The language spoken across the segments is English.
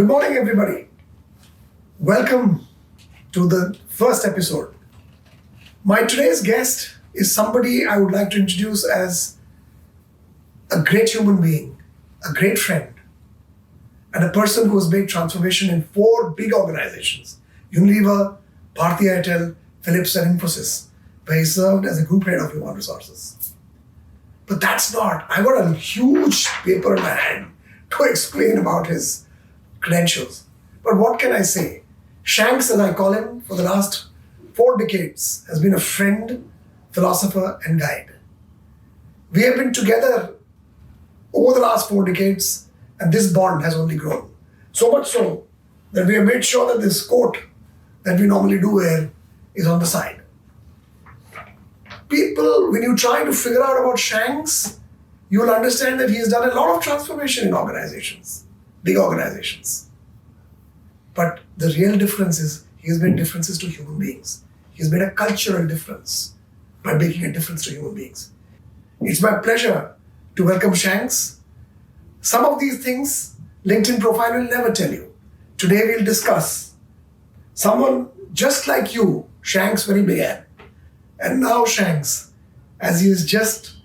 morning, everybody. Welcome to the first episode. My today's guest is somebody I would like to introduce as a great human being, a great friend, and a person who has made transformation in 4 big organizations: Unilever, Bharti Airtel, Philips, and Infosys, where he served as a group head of human resources. But that's not. I got a huge paper in my hand to explain about his credentials. But what can I say? Shanks, as I call him, for the last 4 decades, has been a friend, philosopher, and guide. We have been together over the last 4 decades, and this bond has only grown. So much so that we have made sure that this quote that we normally do wear is on the side. People, when you try to figure out about Shanks, you will understand that he has done a lot of transformation in organizations, big organizations. But the real difference is he has made differences to human beings. He has made a cultural difference by making a difference to human beings. It's my pleasure to welcome Shanks. Some of these things LinkedIn profile will never tell you. Today we'll discuss someone just like you, Shanks, when he began. And now Shanks, as he has just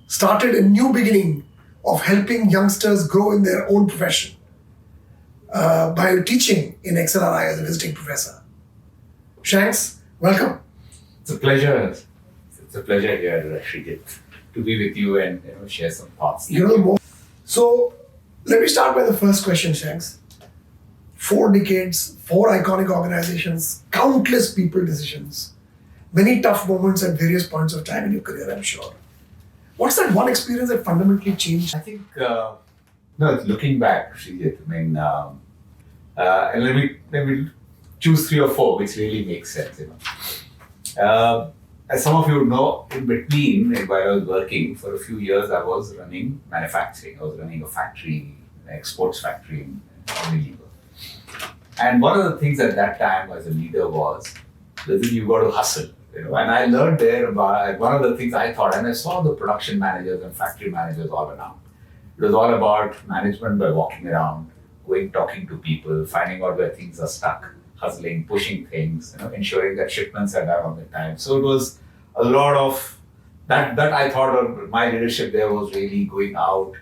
started a new beginning of helping youngsters grow in their own profession by teaching in XLRI as a visiting professor. Shanks, welcome. It's a pleasure. It's a pleasure here, Srijit, to be with you and share some thoughts. So let me start by the first question, Shanks. 4 decades, 4 iconic organizations, countless people decisions, many tough moments at various points of time in your career, I'm sure. What's that one experience that fundamentally changed? I think, looking back, Srijit, and let me choose 3 or 4, which really makes sense. As some of you know, in between, while I was working for a few years, I was running manufacturing. I was running a factory, an exports factory in Unilever. And one of the things at that time as a leader was that you got to hustle. And I learned there about one of the things I thought, and I saw the production managers and factory managers all around. It was all about management by walking around, going, talking to people, finding out where things are stuck, hustling, pushing things, ensuring that shipments are done on the time. So it was a lot of that I thought of my leadership there was really going out,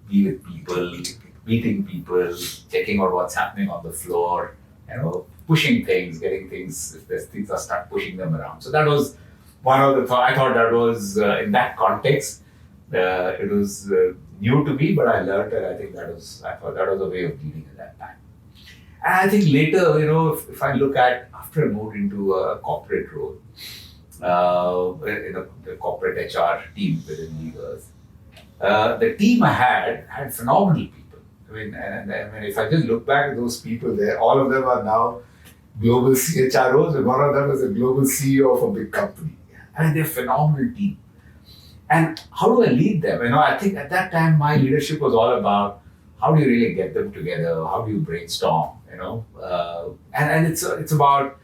be with people, meeting people, checking out what's happening on the floor, pushing things, getting things, if there's things are stuck, pushing them around. So that was one of the thoughts. I thought that was, in that context, it was new to me, but I learned it. I thought that was a way of leading at that time. And I think later, if I look at, after I moved into a corporate role, in the corporate HR team within Levers, the team I had phenomenal people. And if I just look back at those people there, all of them are now global CHROs, and one of them is a global CEO of a big company. And they're a phenomenal team. And how do I lead them? I think at that time, my leadership was all about how do you really get them together? How do you brainstorm? And it's about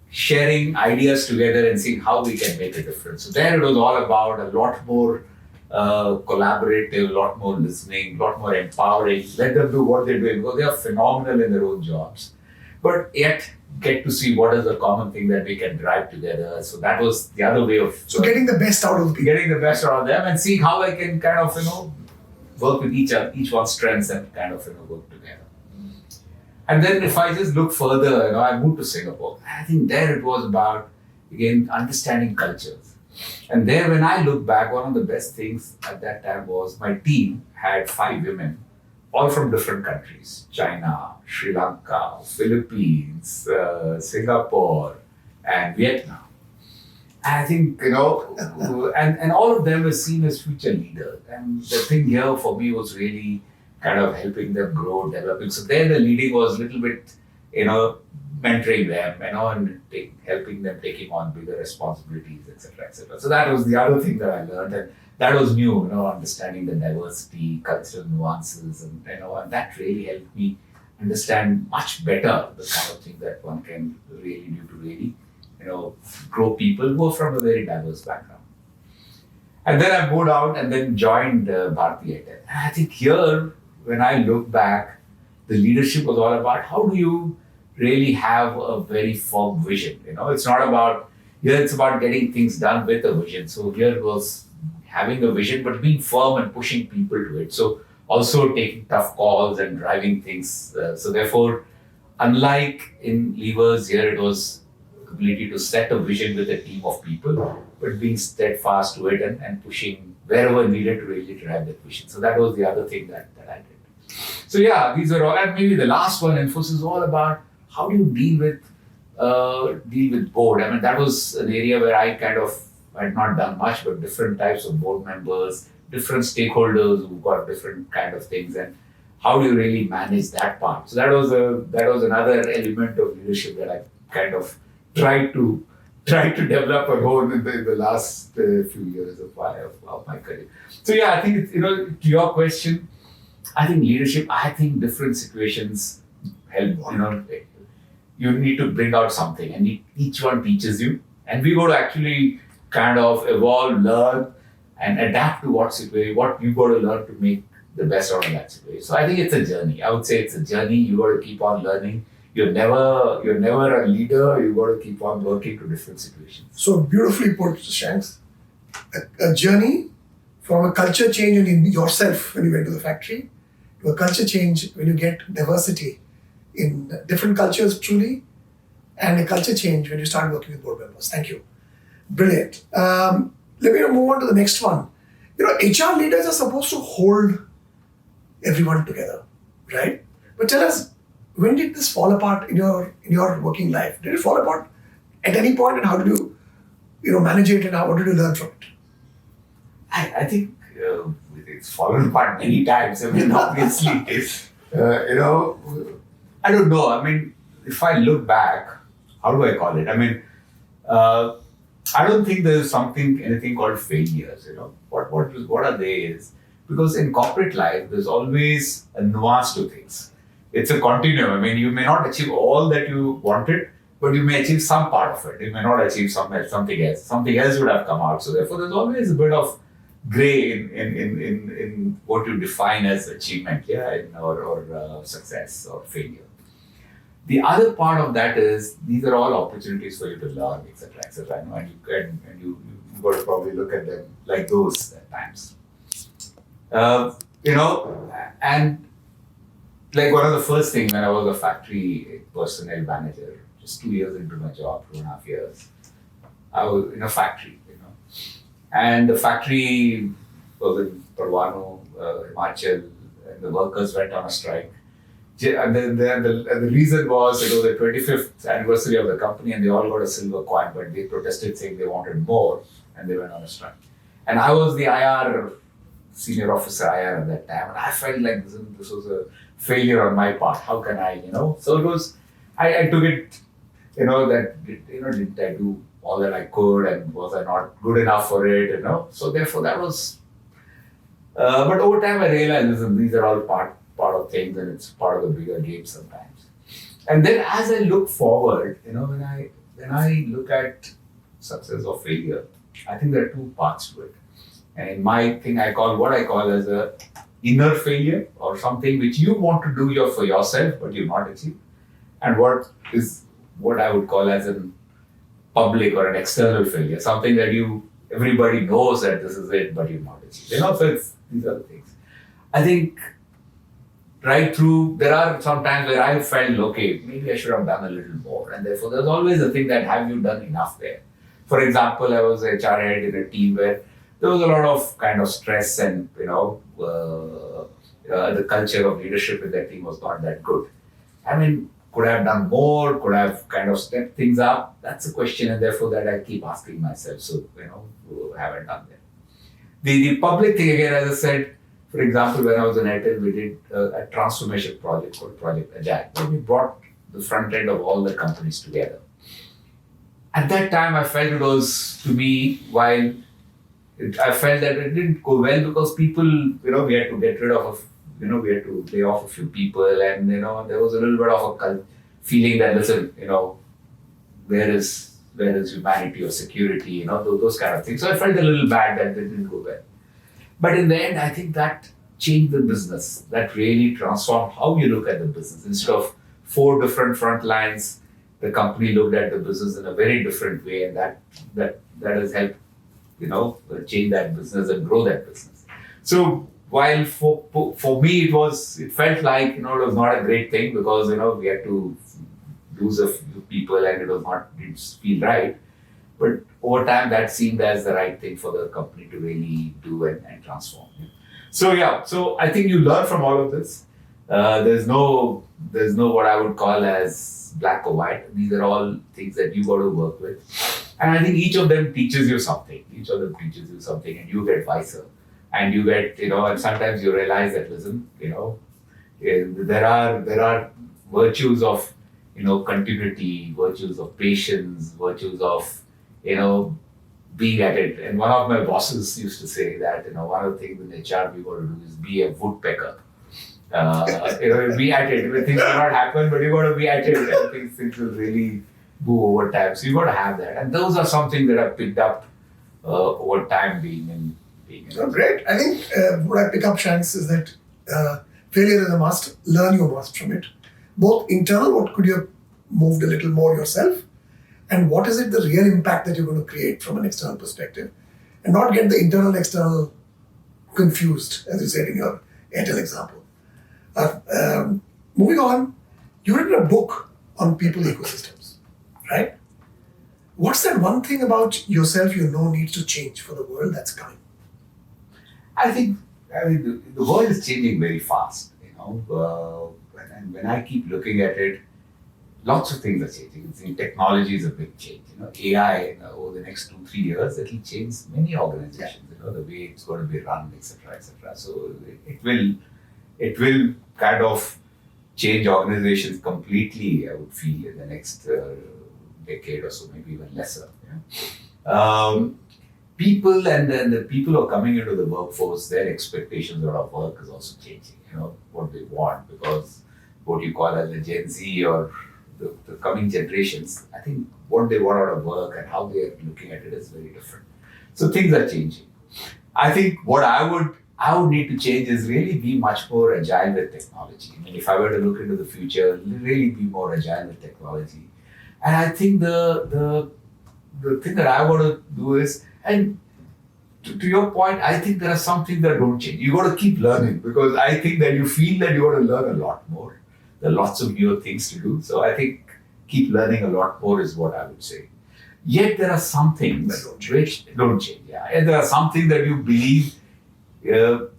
sharing ideas together and seeing how we can make a difference. So there it was all about a lot more collaborative, a lot more listening, a lot more empowering. Let them do what they're doing because they are phenomenal in their own jobs. But yet get to see what is the common thing that we can drive together. So that was the other way of... So getting the best out of people. Getting the best out of them and seeing how I can kind of, work with each one's strengths and kind of, work together. And then if I just look further, I moved to Singapore. I think there it was about, again, understanding cultures. And there when I look back, one of the best things at that time was my team had 5 women, all from different countries: China, Sri Lanka, Philippines, Singapore, and Vietnam. And I think, and all of them were seen as future leaders. And the thing here for me was really kind of helping them grow, developing. So there the leading was a little bit, mentoring them, and helping them taking on bigger responsibilities, etc., etc. So that was the other thing that I learned, and that was new, understanding the diversity, cultural nuances, and that really helped me understand much better the kind of thing that one can really do to really, grow people who are from a very diverse background. And then I moved out and then joined Bharti Airtel. And I think here, when I look back, the leadership was all about how do you really have a very firm vision. It's not about, here it's about getting things done with a vision. So here it was having a vision, but being firm and pushing people to it. So also taking tough calls and driving things. So therefore, unlike in levers, here it was ability to set a vision with a team of people, but being steadfast to it and pushing wherever needed to really drive that vision. So that was the other thing that I did. So yeah, these are all, and maybe the last one, Infosys, is all about how do you deal with board. I mean, that was an area where I had not done much, but different types of board members, different stakeholders who got different kind of things, and how do you really manage that part? So that was another element of leadership that I kind of tried to develop and hold in the last few years of my career. So yeah, I think to your question, I think leadership. I think different situations help. You need to bring out something, and each one teaches you, and we got to actually kind of evolve, learn, and adapt to what you got to learn to make the best out of that situation. So I think it's a journey. I would say it's a journey. You got to keep on learning. You're never a leader. You got to keep on working to different situations. So beautifully put, Shanks. A journey from a culture change in yourself when you went to the factory to a culture change when you get diversity in different cultures truly, and a culture change when you start working with board members. Thank you. Brilliant. Let me move on to the next one. HR leaders are supposed to hold everyone together, right? But tell us, when did this fall apart in your working life? Did it fall apart at any point, and how did you manage it, and what did you learn from it? I think it's fallen apart many times. I mean, obviously, I don't know. I mean, if I look back, how do I call it? I mean, I don't think there's anything called failures. What are they? Is because in corporate life, there's always a nuance to things. It's a continuum. I mean, you may not achieve all that you wanted, but you may achieve some part of it. You may not achieve something else. Something else would have come out. So therefore, there's always a bit of gray in what you define as achievement, or success or failure. The other part of that is these are all opportunities for you to learn, etc., etc. And you got to probably look at them like those at times. And like one of the first things when I was a factory personnel manager, just 2 years into my job, 2.5 years, I was in a factory, and the factory was in Parwano, Himachal, and the workers went on a strike. And the reason was it was the 25th anniversary of the company, and they all got a silver coin, but they protested saying they wanted more, and they went on a strike. And I was the senior officer IR at that time, and I felt like this was a failure on my part. How can I, So it was, I took it, did I do all that I could, and was I not good enough for it, So therefore that was, but over time I realized, these are all part of things, and it's part of the bigger game sometimes. And then as I look forward, when I look at success or failure, I think there are two parts to it. And in my thing, what I call as a inner failure, or something which you want to do for yourself, but you've not achieved. And what I would call as a public or an external failure, something that everybody knows that this is it, but you've not achieved. So these are the things. I think right through, there are some times where I felt, okay, maybe I should have done a little more. And therefore, there's always a thing that, have you done enough there? For example, I was HR head in a team where there was a lot of kind of stress, and, the culture of leadership in that team was not that good. I mean, could I have done more? Could I have kind of stepped things up? That's a question, and therefore that I keep asking myself. So, haven't done that. The public thing, again, as I said, for example, when I was in Airtel, we did a transformation project called Project Agile, where we brought the front end of all the companies together. At that time, I felt it was, to me, I felt that it didn't go well because people, we had to get rid of, we had to lay off a few people, and, there was a little bit of a feeling that, listen, where is humanity or security, those kind of things. So I felt a little bad that it didn't go well. But in the end, I think that changed the business, that really transformed how you look at the business. Instead of 4 different front lines, the company looked at the business in a very different way, and that has helped, change that business and grow that business. So while for me it felt like it was not a great thing because we had to lose a few people and didn't feel right. But over time, that seemed as the right thing for the company to really do and transform. So I think you learn from all of this. There's no what I would call as black or white. These are all things that you got to work with. And I think each of them teaches you something. And you get wiser. And you get, and sometimes you realize that, listen, there are virtues of, continuity, virtues of patience, virtues of, being at it. And one of my bosses used to say that, one of the things in HR we got to do is be a woodpecker. Be at it. Things will not happen, but you got to be at it. And things will really move over time. So you got to have that. And those are something that I've picked up over time being in. Great. I think what I pick up, Shanks, is that failure is a must. Learn you must from it. Both internal, what could you have moved a little more yourself? And what is it, the real impact that you're going to create from an external perspective? And not get the internal, external confused, as you said in your Airtel example. Moving on, you written a book on people ecosystems, right? What's that one thing about yourself needs to change for the world that's coming? I think the world is changing very fast, and when I keep looking at it, lots of things are changing. Technology is a big change. AI over the next 2-3 years, it will change many organizations. The way it's going to be run, etc., etc. So it will kind of change organizations completely. I would feel in the next decade or so, maybe even lesser. People and then the people who are coming into the workforce, their expectations out of work is also changing. What they want, because what you call as the Gen Z or the coming generations, I think what they want out of work and how they are looking at it is very different. So things are changing. I think what I would need to change is really be much more agile with technology. If I were to look into the future, really be more agile with technology. And I think the thing that I want to do is, and to your point, I think there are some things that don't change. You got to keep learning, because I think that you feel that you got to learn a lot more. There are lots of new things to do. So I think keep learning a lot more is what I would say. Yet there are some things which don't change. Yeah. And there are some things that you believe, as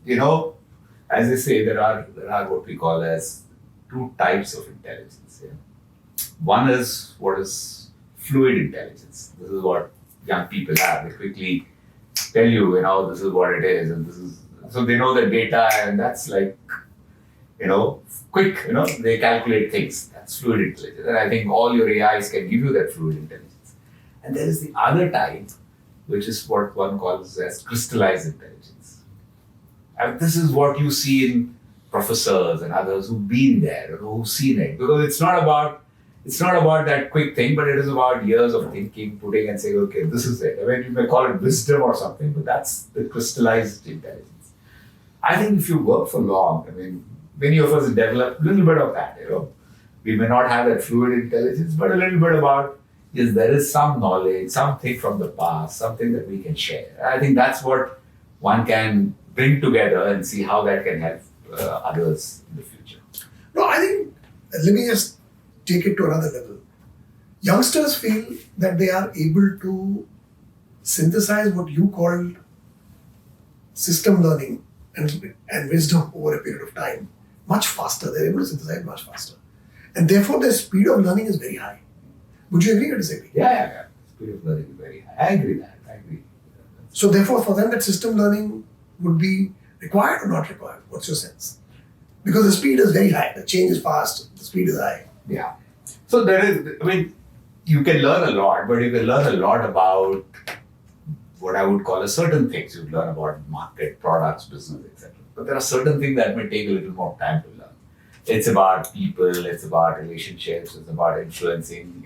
I say, there are what we call as 2 types of intelligence. Yeah. One is what is fluid intelligence. This is what young people have. They quickly tell you, this is what it is, and this is, so they know the data, and that's like, quick, they calculate things. That's fluid intelligence. And I think all your AIs can give you that fluid intelligence. And there is the other type, which is what one calls as crystallized intelligence. And this is what you see in professors and others who've been there or who've seen it. Because it's not about that quick thing, but it is about years of thinking, putting and saying, okay, this is it. You may call it wisdom or something, but that's the crystallized intelligence. I think if you work for long, many of us develop a little bit of that, We may not have that fluid intelligence, but a little bit about, yes, there is some knowledge, something from the past, something that we can share. I think that's what one can bring together and see how that can help others in the future. No, I think, let me just take it to another level. Youngsters feel that they are able to synthesize what you called system learning and wisdom over a period of time much faster. They're able to synthesize much faster. And therefore, their speed of learning is very high. Would you agree or disagree? Yeah. Speed of learning is very high. I agree. So therefore, for them, that system learning would be required or not required? What's your sense? Because the speed is very high. The change is fast. The speed is high. Yeah. So there is, you can learn a lot, but you can learn a lot about what I would call certain things. You learn about market, products, business, etc. But there are certain things that may take a little more time to learn. It's about people, it's about relationships, it's about influencing,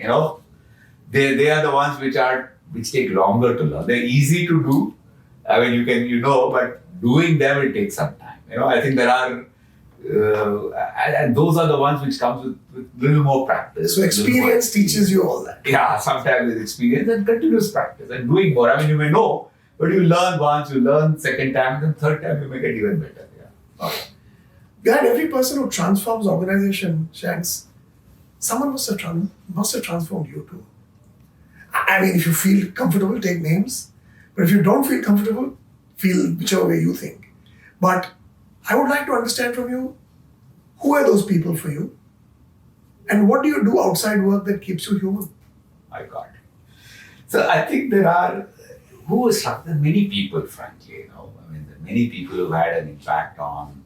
They are the ones which take longer to learn. They're easy to do. But doing them will take some time. I think there are, and those are the ones which comes with little more practice. So experience teaches you all that. Yeah, sometimes with experience and continuous practice and doing more. I mean, you may know, but you learn once, you learn second time, then third time you make it even better. Yeah. Okay. Behind every person who transforms organization, Shanks, someone must have transformed you too. I mean, if you feel comfortable, take names. But if you don't feel comfortable, feel whichever way you think. But I would like to understand from you, who are those people for you? And what do you do outside work that keeps you human? My God. So I think there are many people, frankly, I mean, there are many people who had an impact on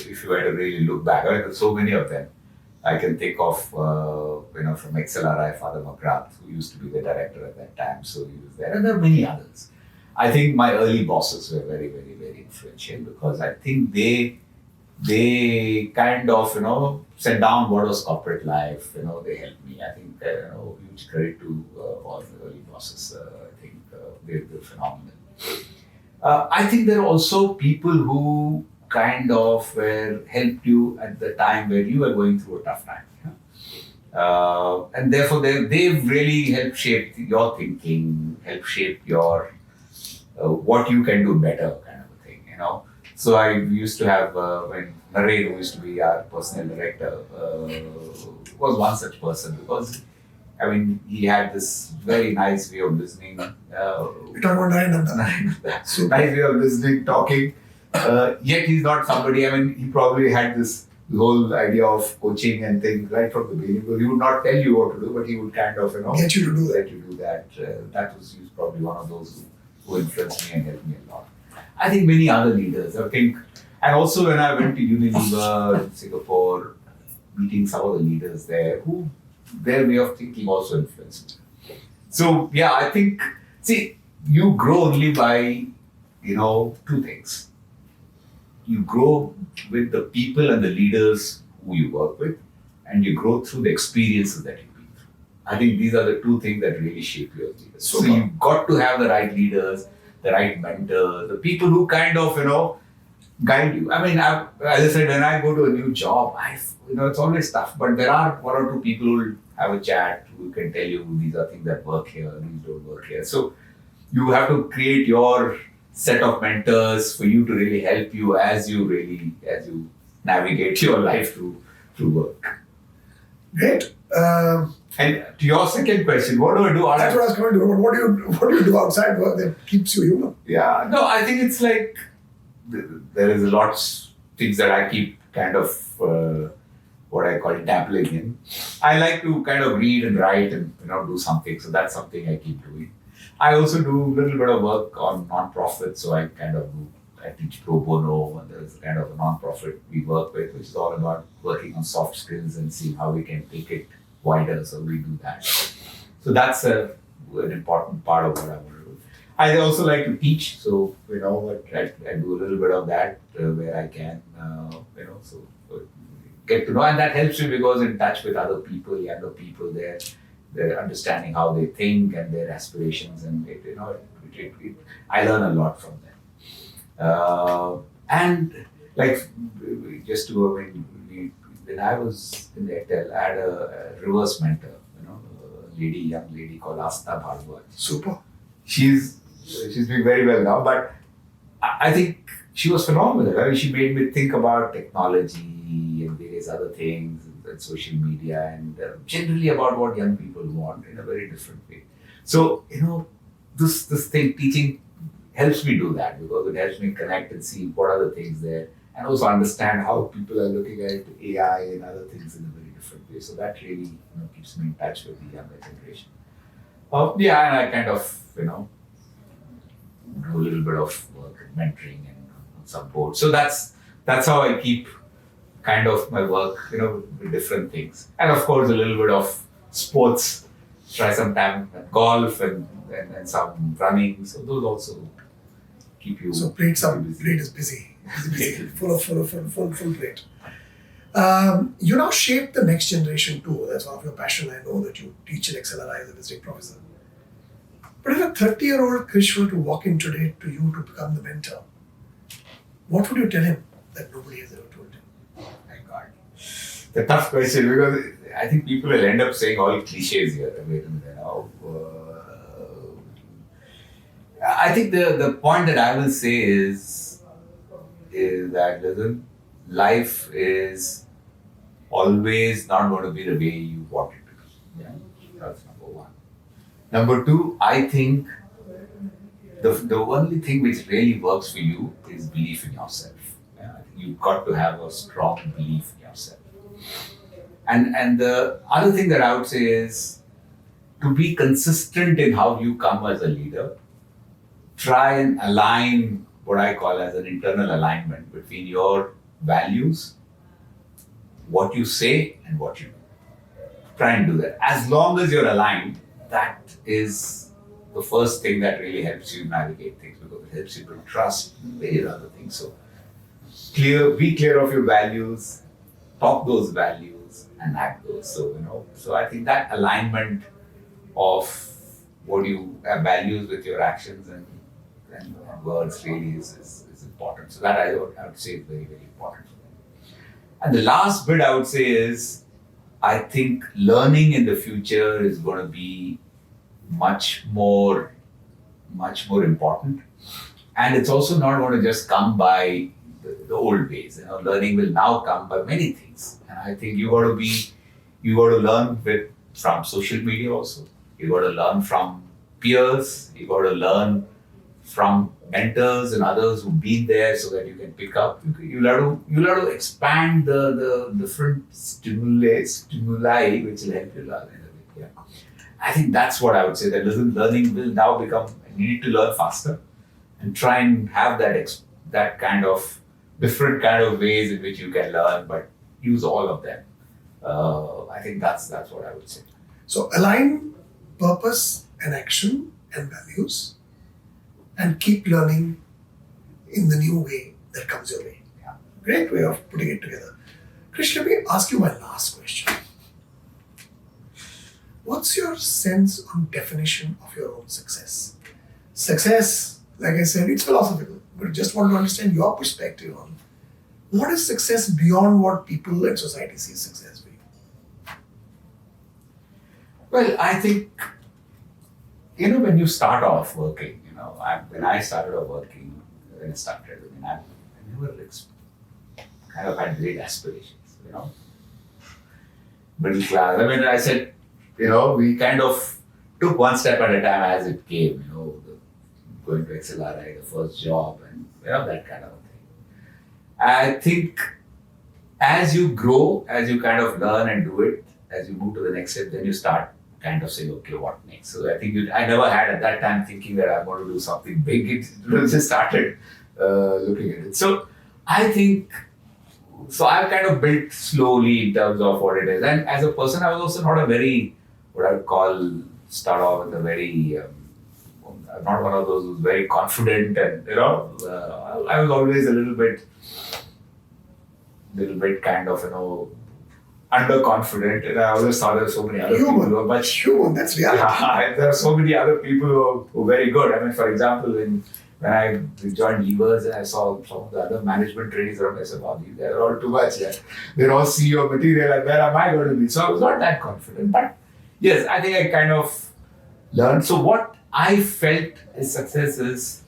if you were to really look back, there's so many of them. I can think of, from XLRI, Father McGrath, who used to be the director at that time, so he was there. And there are many others. I think my early bosses were very, very, very influential because I think they kind of, set down what was corporate life. They helped me. I think, huge credit to all the early bosses. I think they're phenomenal. I think there are also people who kind of helped you at the time where you were going through a tough time. And therefore, they've really helped shape your thinking, helped shape your what you can do better, kind of a thing. So I used to have when Naren, who used to be our personnel director, was one such person because he had this very nice way of listening. You're talking about Naren. Nice way of listening, talking. Yet he's not somebody, he probably had this whole idea of coaching and things right from the beginning. Because he would not tell you what to do, but he would kind of, get you to do that. Let you do that. He was probably one of those who influenced me and helped me a lot. I think many other leaders, and also when I went to Unilever, Singapore, meeting some of the leaders there, who their way of thinking also influenced me. So yeah, I think, you grow only by, two things. You grow with the people and the leaders who you work with, and you grow through the experiences that you've been through. I think these are the two things that really shape you as leaders. So you've got to have the right leaders, the right mentors, the people who kind of, guide you. As I said, when I go to a new job, it's always tough, but there are one or two people who will have a chat, who can tell you these are things that work here, these don't work here. So you have to create your set of mentors for you to really help you as you navigate your life through work. Great. And to your second question, what do I do? That's what I was going to do. What do you do outside work that keeps you human? Yeah, no, I think it's like there is lots things that I keep kind of what I call dabbling in. I like to kind of read and write and do something. So that's something I keep doing. I also do a little bit of work on non-profit. So I teach pro bono, and there's a kind of a non-profit we work with, which is all about working on soft skills and seeing how we can take it wider. So we do that. So that's an important part of what I want to do. I also like to teach. So, I do a little bit of that where I can, so get to know. And that helps me because in touch with other people, younger people, they're understanding how they think and their aspirations. And, I learn a lot from them. And like, just to, when I was in Airtel, I had a reverse mentor, a young lady called Asta Bhardwaj. Super. She's doing very well now, but I think she was phenomenal. She made me think about technology and various other things and social media and generally about what young people want in a very different way. So, this thing, teaching, helps me do that because it helps me connect and see what are the things there and also understand how people are looking at AI and other things in a very different way. So that really keeps me in touch with the younger generation. And I kind of, do a little bit of work, mentoring and on some boards. So that's how I keep kind of my work, with different things. And of course, a little bit of sports, try some time at golf and some running. So those also keep you. So plate is busy. Full plate. You now shape the next generation too. That's one of your passion. I know that you teach in XLRI as a visiting professor. But if a 30-year-old Krish were to walk in today to you to become the mentor, what would you tell him that nobody has ever told him? My God. The tough question, because I think people will end up saying all cliches here. I mean, I think the point that I will say is that, listen, life is always not going to be the way you want it to be. Yeah? That's number one. Number two, I think the only thing which really works for you is belief in yourself. Yeah? I think you've got to have a strong belief in yourself. And the other thing that I would say is to be consistent in how you come as a leader. Try and align what I call as an internal alignment between your values, what you say, and what you do. Try and do that. As long as you're aligned, that is the first thing that really helps you navigate things, because it helps you build trust and various other things. So be clear of your values, talk those values, and act those. So I think that alignment of what you have values with your actions and words really is important. So that I would say is very, very important. And the last bit I would say is, I think learning in the future is going to be much more important. And it's also not going to just come by the old ways. Learning will now come by many things. And I think you got to learn from social media also. You got to learn from peers. You got to learn from mentors and others who've been there, so that you can pick up. You'll have to expand the different stimuli which will help you learn. Yeah. I think that's what I would say. That learning will now become, you need to learn faster and try and have that kind of different kind of ways in which you can learn, but use all of them. I think that's what I would say. So align purpose and action and values, and keep learning in the new way that comes your way. Yeah. Great way of putting it together. Krish, let me ask you my last question. What's your sense on definition of your own success? Success, like I said, it's philosophical, but just want to understand your perspective on what is success beyond what people and society see success being. Well, I think, when you start off working, when I started off working, I never kind of had great aspirations, Middle class. I said, we kind of took one step at a time as it came, going to XLRI, the first job, and, that kind of thing. I think as you grow, as you kind of learn and do it, as you move to the next step, then you start kind of saying, okay, what next? So I think I never had at that time thinking that I'm going to do something big. It just started looking at it. So I think, I've kind of built slowly in terms of what it is. And as a person, I was also not a very, what I would call, start off with a very, I'm not one of those who's very confident and, I was always a little bit kind of, underconfident, and I always thought there were so many other people who were much human. That's reality. Yeah, there are so many other people who are very good. For example, when I joined Levers and I saw some of the other management trainees around, I said, wow, these guys are all too much. Yeah. They're all CEO material, and where am I going to be? So I was not that confident. But yes, I think I kind of learned. So what I felt is success is,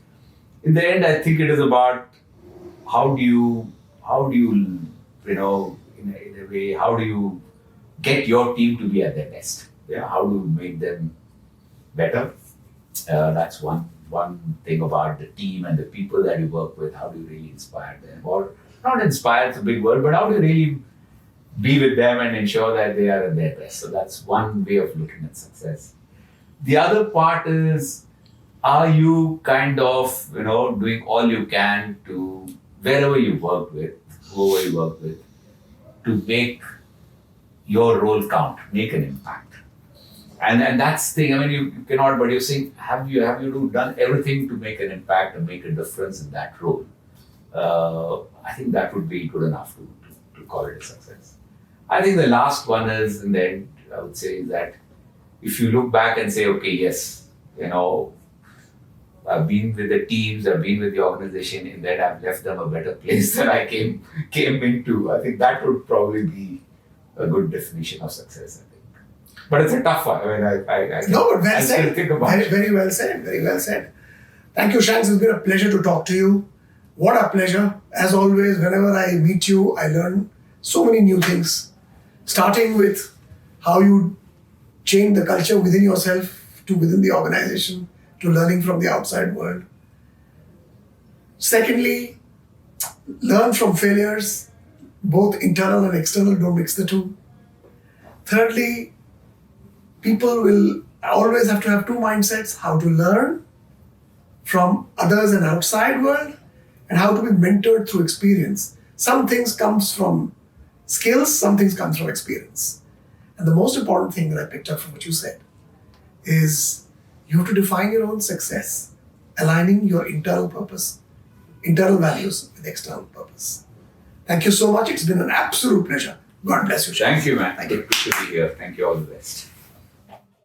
in the end, I think it is about how do you in a way, how do you get your team to be at their best? Yeah, how do you make them better? That's one thing about the team and the people that you work with. How do you really inspire them? Or not inspire, it's a big word, but how do you really be with them and ensure that they are at their best? So that's one way of looking at success. The other part is, are you kind of, doing all you can to, wherever you work with, whoever you work with, to make your role count, make an impact. And that's the thing, you cannot, but you're saying, have you done everything to make an impact and make a difference in that role? I think that would be good enough to call it a success. I think the last one is, in the end, I would say, is that if you look back and say, okay, yes, I've been with the teams, I've been with the organization, and then I've left them a better place than I came into. I think that would probably be a good definition of success, I think. But it's a tough one. I mean, I No, but well I said. still think about Very, it. very well said. Very well said. Thank you, Shanks. It's been a pleasure to talk to you. What a pleasure. As always, whenever I meet you, I learn so many new things. Starting with how you change the culture within yourself to within the organization to learning from the outside world. Secondly, learn from failures, both internal and external, don't mix the two. Thirdly, people will always have to have two mindsets: how to learn from others and outside world, and how to be mentored through experience. Some things comes from skills, some things comes from experience. And the most important thing that I picked up from what you said is you have to define your own success, aligning your internal purpose, internal values with external purpose. Thank you so much. It's been an absolute pleasure. God bless you, Shanks. Thank you, man. Thank you. Good to be here. Thank you. All the best.